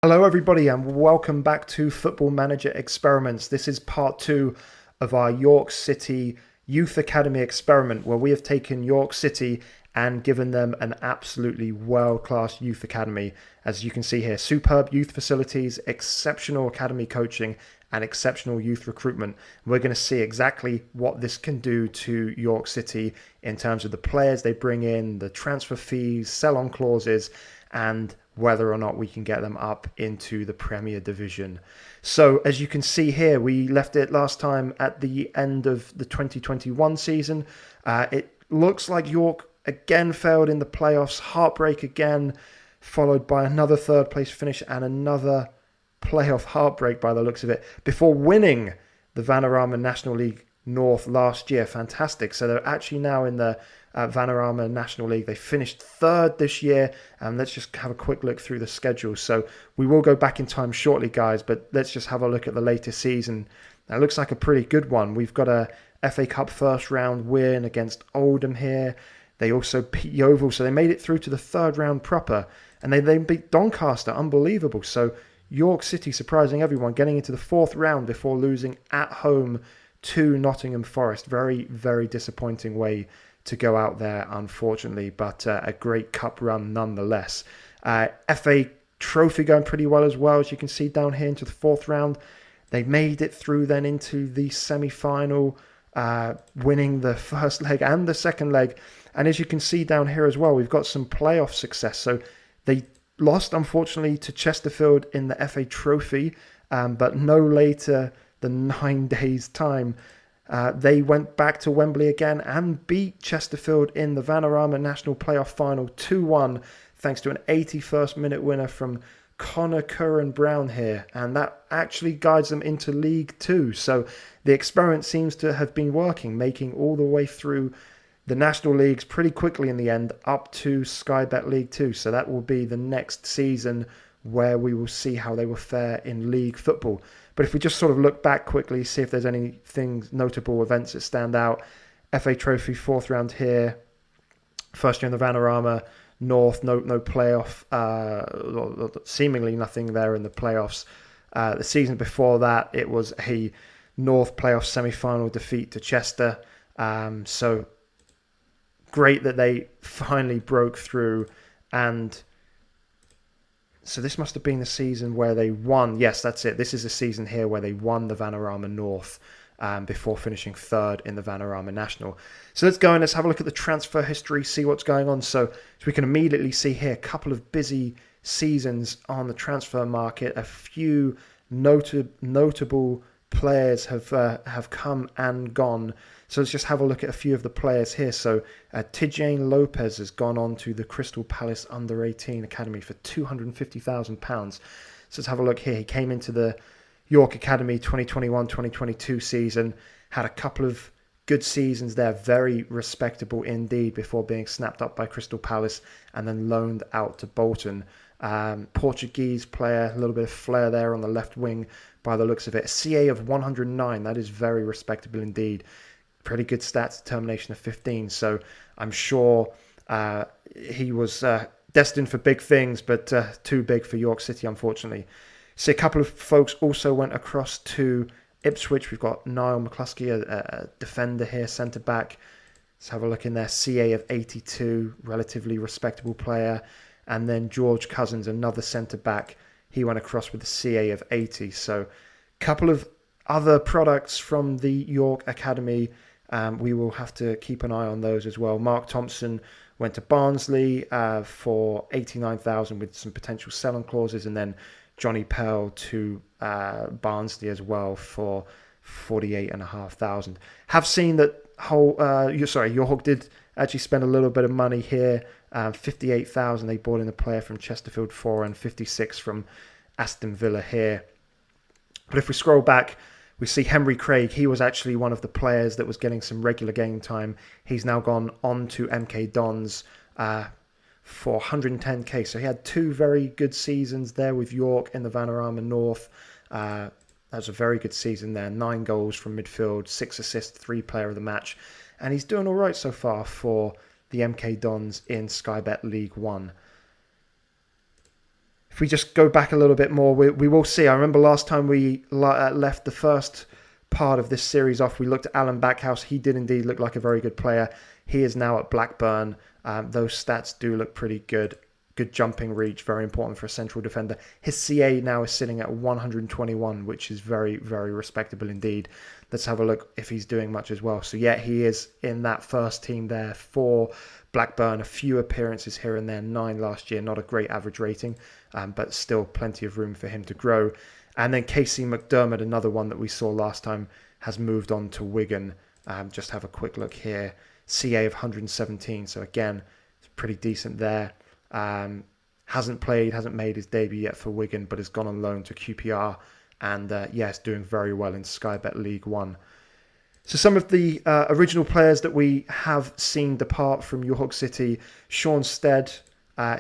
Hello, everybody, and welcome back to Football Manager Experiments. This is part 2 of our York City Youth Academy experiment, where we have taken York City and given them an absolutely world-class youth academy. As you can see here, superb youth facilities, exceptional academy coaching, and exceptional youth recruitment. We're going to see exactly what this can do to York City in terms of the players they bring in, the transfer fees, sell-on clauses, and whether or not we can get them up into the Premier Division. So as you can see here, we left it last time at the end of the 2021 season. It looks like York again failed in the playoffs, heartbreak again, followed by another third place finish and another playoff heartbreak by the looks of it, before winning the Vanarama National League North last year. Fantastic. So they're actually now in the Vanarama National League. They finished third this year, and let's just have a quick look through the schedule. So we will go back in time shortly, guys, but let's just have a look at the latest season. It looks like a pretty good one. We've got a FA Cup first round win against Oldham here. They also beat Yeovil, so they made it through to the third round proper, and they beat Doncaster. Unbelievable. So York City surprising everyone, getting into the fourth round before losing at home to Nottingham Forest. Very, very disappointing way to go out there, unfortunately, but a great cup run nonetheless. FA Trophy going pretty well as well, as you can see down here into the fourth round. They made it through then into the semi-final, winning the first leg and the second leg. And as you can see down here as well, we've got some playoff success. So they lost, unfortunately, to Chesterfield in the FA Trophy, but no later than 9 days' time. They went back to Wembley again and beat Chesterfield in the Vanarama National Playoff Final 2-1, thanks to an 81st minute winner from Connor Curran-Brown here. And that actually guides them into League 2. So the experiment seems to have been working, making all the way through the National Leagues pretty quickly in the end, up to Sky Bet League 2. So that will be the next season where we will see how they will fare in league football. But if we just sort of look back quickly, see if there's anything, notable events that stand out. FA Trophy, fourth round here. First year in the Vanarama North, no playoff. Seemingly nothing there in the playoffs. The season before that, it was a North playoff semi-final defeat to Chester. So great that they finally broke through. And so this must have been the season where they won. Yes, that's it. This is the season here where they won the Vanarama North before finishing third in the Vanarama National. So let's go and let's have a look at the transfer history, see what's going on. So we can immediately see here a couple of busy seasons on the transfer market. A few notable players have come and gone. So let's just have a look at a few of the players here. So Tijane Lopez has gone on to the Crystal Palace Under-18 Academy for £250,000. So let's have a look here. He came into the York Academy 2021-2022 season, had a couple of good seasons there, very respectable indeed, before being snapped up by Crystal Palace and then loaned out to Bolton. Portuguese player, a little bit of flair there on the left wing by the looks of it. A CA of 109, that is very respectable indeed. Pretty good stats, determination of 15. So I'm sure he was destined for big things, but too big for York City, unfortunately. So a couple of folks also went across to Ipswich. We've got Niall McCluskey, a defender here, centre-back. Let's have a look in there. CA of 82, relatively respectable player. And then George Cousins, another centre-back. He went across with a CA of 80. So a couple of other products from the York Academy. We will have to keep an eye on those as well. Mark Thompson went to Barnsley for $89,000 with some potential sell-on clauses. And then Johnny Pell to Barnsley as well for $48,500. Have seen that York did actually spend a little bit of money here. $58,000 they bought in a player from Chesterfield for, and $56,000 from Aston Villa here. But if we scroll back, we see Henry Craig. He was actually one of the players that was getting some regular game time. He's now gone on to MK Dons for 110k. So he had two very good seasons there with York in the Vanarama North. That was a very good season there. 9 goals from midfield, 6 assists, 3 player of the match. And he's doing all right so far for the MK Dons in Sky Bet League 1. If we just go back a little bit more, we will see. I remember last time we left the first part of this series off, we looked at Alan Backhouse. He did indeed look like a very good player. He is now at Blackburn. Those stats do look pretty good. Good jumping reach, very important for a central defender. His CA now is sitting at 121, which is very, very respectable indeed. Let's have a look if he's doing much as well. So yeah, he is in that first team there for Blackburn. A few appearances here and there, 9 last year. Not a great average rating, but still plenty of room for him to grow. And then Casey McDermott, another one that we saw last time, has moved on to Wigan. Just have a quick look here. CA of 117. So again, it's pretty decent there. Hasn't made his debut yet for Wigan, but has gone on loan to QPR. And yes, doing very well in Sky Bet League One. So some of the original players that we have seen depart from York City. Sean Stead,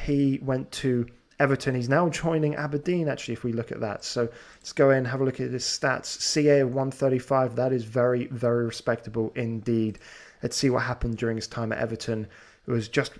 he went to Everton. He's now joining Aberdeen, actually, if we look at that. So let's go in and have a look at his stats. CA of 135, that is very, very respectable indeed. Let's see what happened during his time at Everton. It was just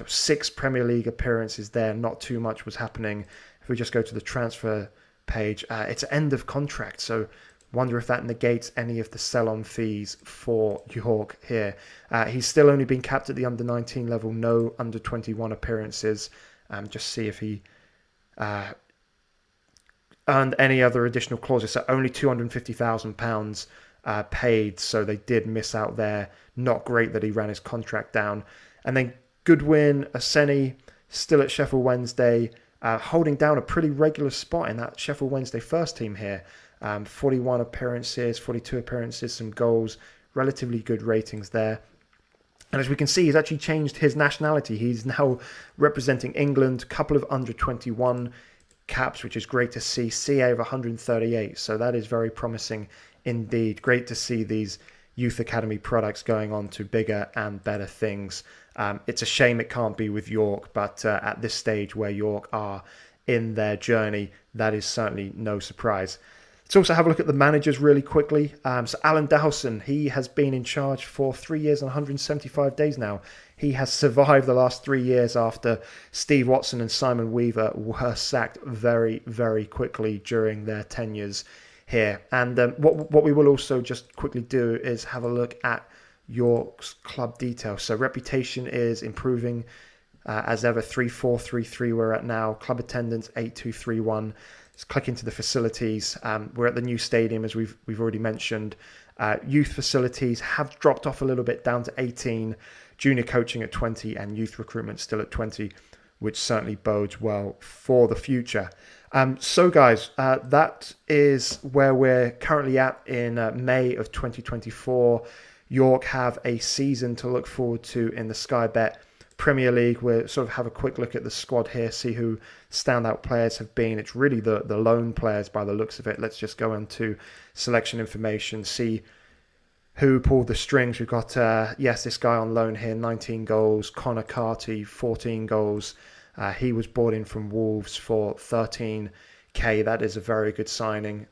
6 Premier League appearances there. Not too much was happening. If we just go to the transfer page, it's end of contract. So wonder if that negates any of the sell-on fees for York here. He's still only been capped at the under-19 level. No under-21 appearances. Just see if he earned any other additional clauses. So only £250,000 paid. So they did miss out there. Not great that he ran his contract down. And then Goodwin, Aseni, still at Sheffield Wednesday, holding down a pretty regular spot in that Sheffield Wednesday first team here. 41 appearances, 42 appearances, some goals, relatively good ratings there. And as we can see, he's actually changed his nationality. He's now representing England, a couple of under-21 caps, which is great to see. CA of 138, so that is very promising indeed. Great to see these youth academy products going on to bigger and better things. It's a shame it can't be with York, but at this stage where York are in their journey, that is certainly no surprise. Let's also have a look at the managers really quickly. So Alan Dowson, he has been in charge for 3 years and 175 days now. He has survived the last 3 years after Steve Watson and Simon Weaver were sacked very, very quickly during their tenures here. And what we will also just quickly do is have a look at York's club details. So reputation is improving as ever. 3433 we're at now. Club attendance 8231. Let's click into the facilities. We're at the new stadium, as we've already mentioned. Youth facilities have dropped off a little bit, down to 18. Junior coaching at 20 and youth recruitment still at 20, which certainly bodes well for the future. So guys, that is where we're currently at in May of 2024. York have a season to look forward to in the Sky Bet Premier League. We'll sort of have a quick look at the squad here, see who standout players have been. It's really the lone players by the looks of it. Let's just go into selection information, see who pulled the strings. We've got, this guy on loan here, 19 goals. Connor Carty, 14 goals. He was brought in from Wolves for 13k. That is a very good signing.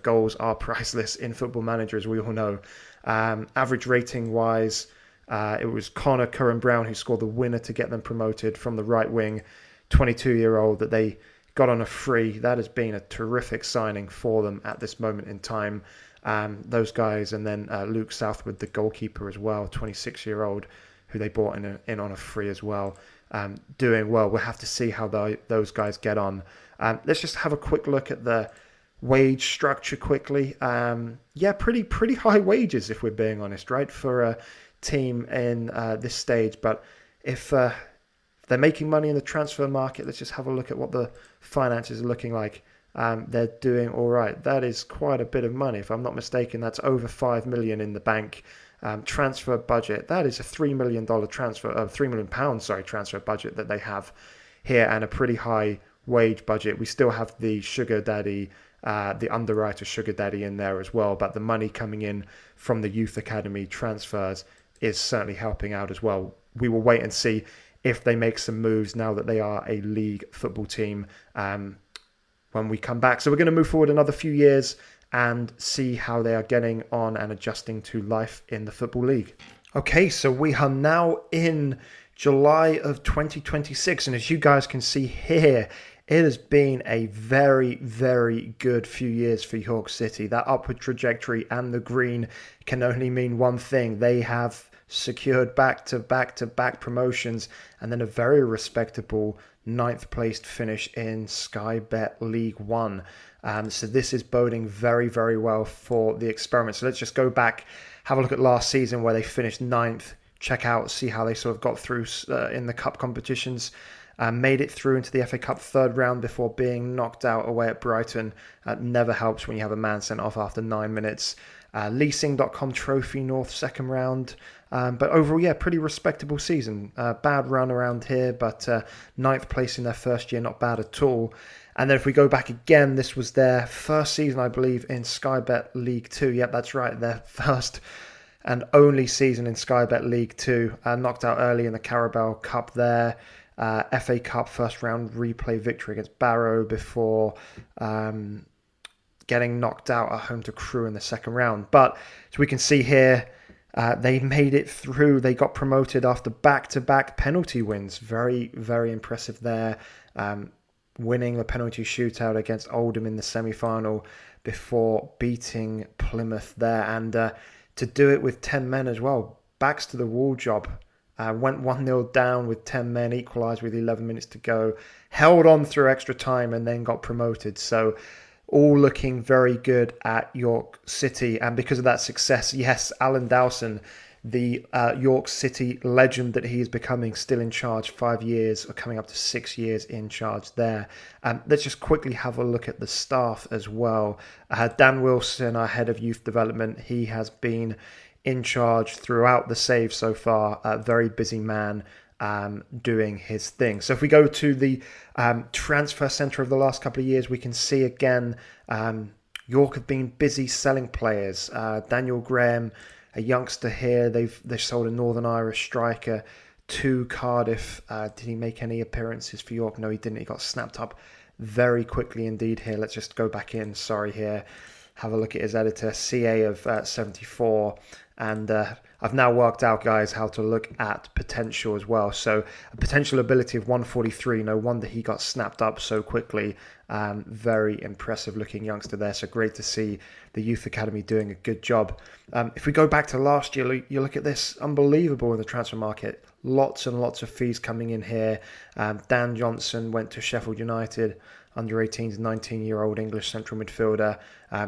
Goals are priceless in Football Manager, as we all know. Average rating wise, it was Connor Curran Brown who scored the winner to get them promoted from the right wing, 22-year-old that they got on a free. That has been a terrific signing for them at this moment in time. Those guys, and then Luke Southwood, the goalkeeper as well, 26-year-old, who they brought in on a free as well. Doing well. We'll have to see how those guys get on. Let's just have a quick look at the wage structure quickly. Pretty high wages, if we're being honest, right, for a team in this stage. But if they're making money in the transfer market, let's just have a look at what the finances are looking like. They're doing all right. That is quite a bit of money. If I'm not mistaken, that's over 5 million in the bank. Transfer budget, that is a £3 million £3 million transfer budget that they have here, and a pretty high wage budget. We still have the sugar daddy, the underwriter sugar daddy in there as well, but the money coming in from the youth academy transfers is certainly helping out as well. We will wait and see if they make some moves now that they are a league football team when we come back. So we're going to move forward another few years and see how they are getting on and adjusting to life in the Football League. Okay, so we are now in July of 2026, and as you guys can see here, It has been a very, very good few years for York City. That upward trajectory and the green can only mean one thing. They have secured back-to-back promotions and then a very respectable ninth placed finish in Sky Bet League One. So this is boding very, very well for the experiment. So let's just go back, have a look at last season where they finished ninth, check out, see how they sort of got through in the cup competitions. Made it through into the FA Cup third round before being knocked out away at Brighton. Never helps when you have a man sent off after 9 minutes. Leasing.com Trophy North second round. But overall, yeah, pretty respectable season. Bad run around here, but ninth place in their first year, not bad at all. And then if we go back again, this was their first season, I believe, in Sky Bet League 2. Yep, that's right, their first and only season in Sky Bet League 2. Knocked out early in the Carabao Cup there. FA Cup first round replay victory against Barrow before getting knocked out at home to Crewe in the second round. But as we can see here, they made it through. They got promoted after back-to-back penalty wins. Very, very impressive there. Winning the penalty shootout against Oldham in the semi-final before beating Plymouth there. And to do it with 10 men as well. Backs to the wall job. Went 1-0 down with 10 men, equalised with 11 minutes to go. Held on through extra time and then got promoted. So all looking very good at York City. And because of that success, yes, Alan Dowson, the York City legend that he is becoming, still in charge, 5 years, or coming up to 6 years in charge there. Let's just quickly have a look at the staff as well. Dan Wilson, our head of youth development, he has been in charge throughout the save so far. A very busy man doing his thing. So if we go to the transfer centre of the last couple of years, we can see again York have been busy selling players. Daniel Graham, a youngster here, they've sold a Northern Irish striker to Cardiff. Did he make any appearances for York? No, he didn't. He got snapped up very quickly indeed here. Let's just go back in. Sorry here. Have a look at his editor, CA of 74. And I've now worked out, guys, how to look at potential as well. So a potential ability of 143. No wonder he got snapped up so quickly. Very impressive looking youngster there. So great to see the Youth Academy doing a good job. If we go back to last year, you look at this, unbelievable in the transfer market. Lots and lots of fees coming in here. Dan Johnson went to Sheffield United. Under 18s, 19-year-old English central midfielder.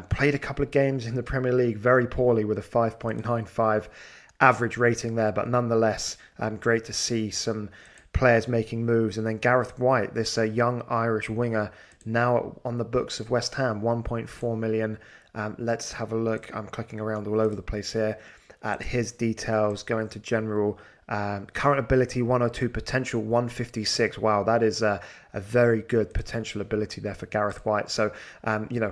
Played a couple of games in the Premier League very poorly with a 5.95 average rating there. But nonetheless, great to see some players making moves. And then Gareth White, this young Irish winger, now on the books of West Ham, 1.4 million. Let's have a look. I'm clicking around all over the place here at his details. Go into general. Current ability 102, potential 156. Wow, that is a very good potential ability there for Gareth White. So,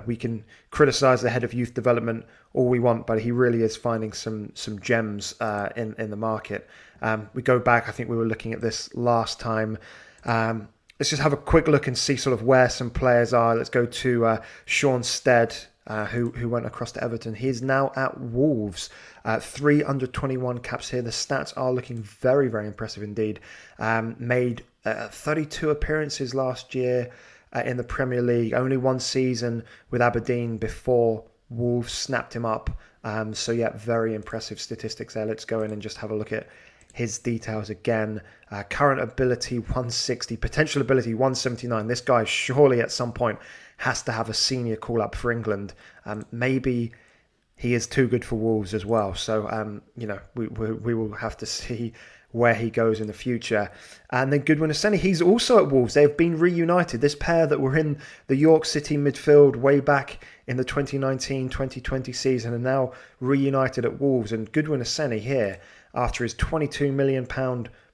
we can criticise the head of youth development all we want, but he really is finding some gems in the market. We go back, I think we were looking at this last time. Let's just have a quick look and see sort of where some players are. Let's go to Sean Stead, who went across to Everton. He's now at Wolves. 3 under 21 caps here. The stats are looking very, very impressive indeed. Made 32 appearances last year in the Premier League. Only one season with Aberdeen before Wolves snapped him up. So yeah, very impressive statistics there. Let's go in and just have a look at his details again. Current ability 160, potential ability 179. This guy surely at some point has to have a senior call-up for England. Maybe he is too good for Wolves as well. So, we will have to see where he goes in the future. And then Goodwin Aseni, he's also at Wolves. They've been reunited. This pair that were in the York City midfield way back in the 2019-2020 season are now reunited at Wolves. And Goodwin Aseni here, after his £22 million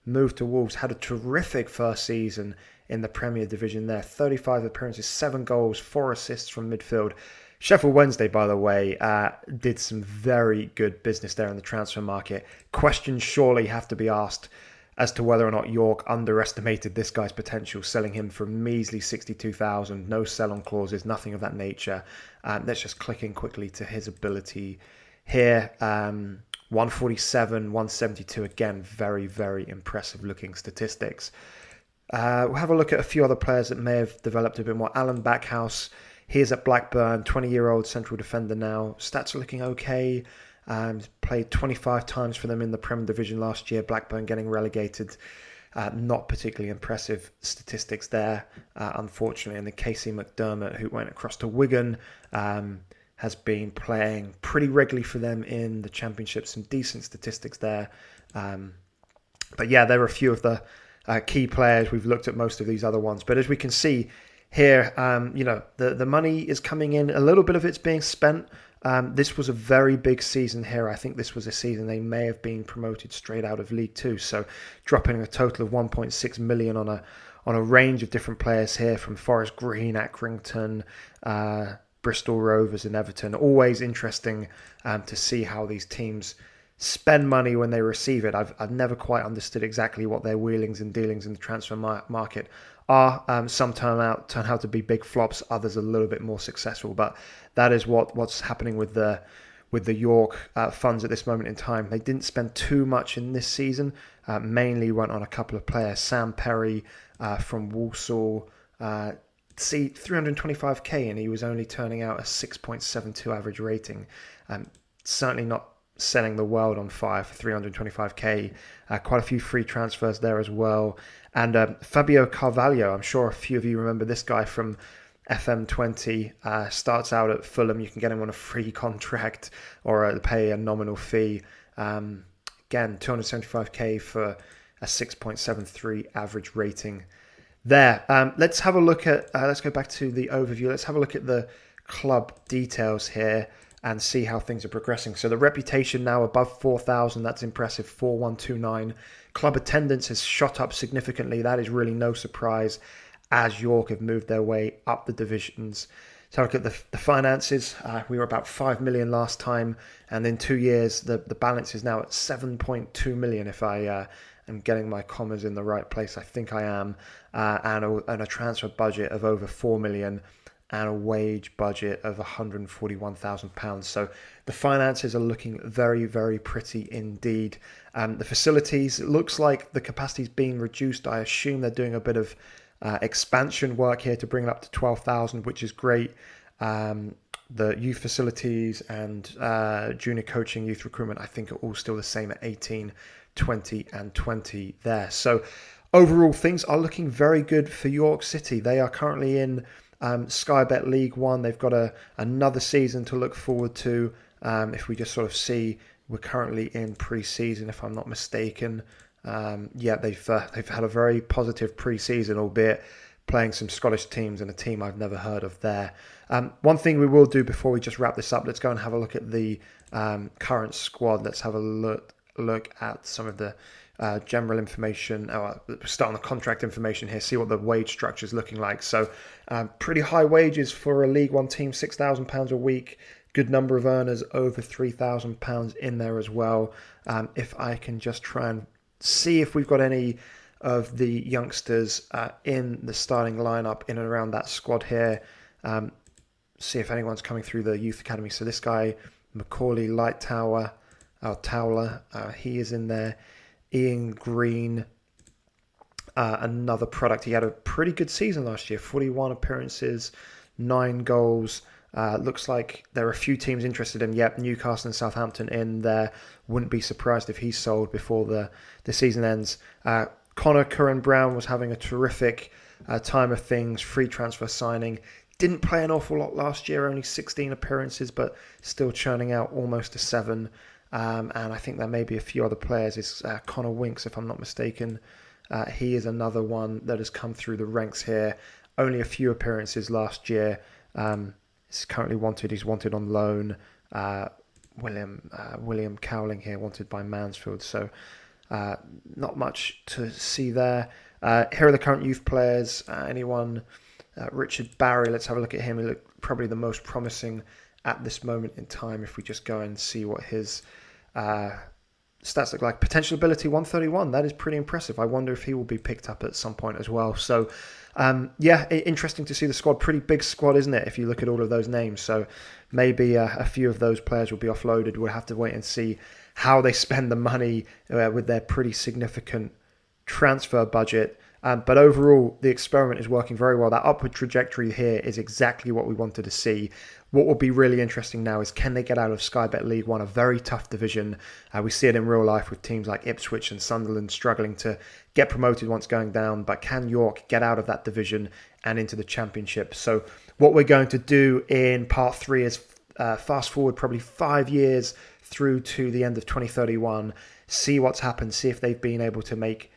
move to Wolves, had a terrific first season in the Premier Division there. 35 appearances, 7 goals, 4 assists from midfield. Sheffield Wednesday, by the way, did some very good business there in the transfer market. Questions surely have to be asked as to whether or not York underestimated this guy's potential, selling him for a measly 62,000, no sell-on clauses, nothing of that nature. Let's just click in quickly to his ability here. 147, 172, again, very, very impressive looking statistics. We'll have a look at a few other players that may have developed a bit more. Alan Backhouse, he is at Blackburn, 20-year-old central defender now. Stats are looking okay. Played 25 times for them in the Premier Division last year. Blackburn getting relegated. Not particularly impressive statistics there, unfortunately. And then Casey McDermott, who went across to Wigan, has been playing pretty regularly for them in the Championship. Some decent statistics there. But yeah, there are a few of the key players. We've looked at most of these other ones. But as we can see here, the money is coming in. A little bit of it's being spent. This was a very big season here. I think this was a season they may have been promoted straight out of League Two. So dropping a total of 1.6 million on a range of different players here, from Forest Green, Accrington, Bristol Rovers and Everton. Always interesting to see how these teams spend money when they receive it. I've never quite understood exactly what their wheelings and dealings in the transfer market are. Some turn out to be big flops, others a little bit more successful, but that is what's happening with the York funds at this moment in time. They didn't spend too much in this season, mainly went on a couple of players. Sam Perry from Walsall, 325k, and he was only turning out a 6.72 average rating. Certainly not setting the world on fire for 325k. Quite a few free transfers there as well. And Fabio Carvalho, I'm sure a few of you remember this guy from FM20, starts out at Fulham. You can get him on a free contract or pay a nominal fee. Again, 275k for a 6.73 average rating there. Let's have a look at, let's go back to the overview. Let's have a look at the club details here and see how things are progressing. So the reputation now above 4,000, that's impressive, 4,129. Club attendance has shot up significantly. That is really no surprise, as York have moved their way up the divisions. So look at the finances. We were about 5 million last time, and in 2 years, the balance is now at 7.2 million, if I am getting my commas in the right place. I think I am. And a transfer budget of over 4 million. And a wage budget of £141,000. So the finances are looking very, very pretty indeed. The facilities, it looks like the capacity is being reduced. I assume they're doing a bit of expansion work here to bring it up to 12,000, which is great. The youth facilities and junior coaching, youth recruitment, I think are all still the same at 18, 20 and 20 there. So overall, things are looking very good for York City. They are currently in Sky Bet League One. They've got another season to look forward to. If we just sort of see, we're currently in pre-season, if I'm not mistaken. They've had a very positive pre-season, albeit playing some Scottish teams and a team I've never heard of there. One thing we will do before we just wrap this up, let's go and have a look at the current squad. Let's have a look at some of the general information. Start on the contract information here, see what the wage structure is looking like. So pretty high wages for a League One team, £6,000 a week. Good number of earners, over £3,000 in there as well. If I can just try and see if we've got any of the youngsters in the starting lineup in and around that squad here. See if anyone's coming through the youth academy. So this guy, Macaulay Towler, he is in there. Ian Green, another product. He had a pretty good season last year, 41 appearances, 9 goals. Looks like there are a few teams interested in. Yep, Newcastle and Southampton in there. Wouldn't be surprised if he's sold before the season ends. Connor Curran Brown was having a terrific time of things, free transfer signing. Didn't play an awful lot last year, only 16 appearances, but still churning out almost a 7. And I think there may be a few other players. It's Connor Winks, if I'm not mistaken. He is another one that has come through the ranks here. Only a few appearances last year. He's currently wanted. He's wanted on loan. William Cowling here, wanted by Mansfield. So not much to see there. Here are the current youth players. Richard Barry, let's have a look at him. He looked probably the most promising at this moment in time. If we just go and see what his stats look like. Potential ability 131. That is pretty impressive. I wonder if he will be picked up at some point as well. So interesting to see the squad. Pretty big squad, isn't it, if you look at all of those names? So maybe a few of those players will be offloaded. We'll have to wait and see how they spend the money with their pretty significant transfer budget. But overall, the experiment is working very well. That upward trajectory here is exactly what we wanted to see. What will be really interesting now is, can they get out of Sky Bet League One, a very tough division? We see it in real life with teams like Ipswich and Sunderland struggling to get promoted once going down. But can York get out of that division and into the Championship? So what we're going to do in part 3 is fast forward probably 5 years through to the end of 2031, see what's happened, see if they've been able to make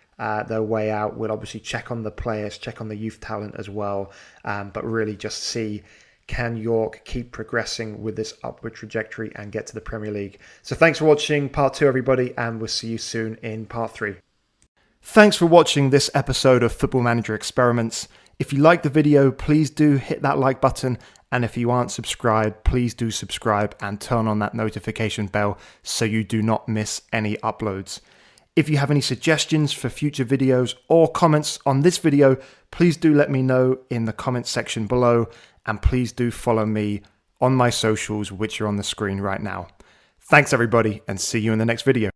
their way out. We'll obviously check on the players, check on the youth talent as well, but really just see, can York keep progressing with this upward trajectory and get to the Premier League? So thanks for watching part 2, everybody, and we'll see you soon in part 3. Thanks for watching this episode of Football Manager Experiments. If you like the video, please do hit that like button. And if you aren't subscribed, please do subscribe and turn on that notification bell so you do not miss any uploads. If you have any suggestions for future videos or comments on this video, please do let me know in the comments section below. And please do follow me on my socials, which are on the screen right now. Thanks everybody, and see you in the next video.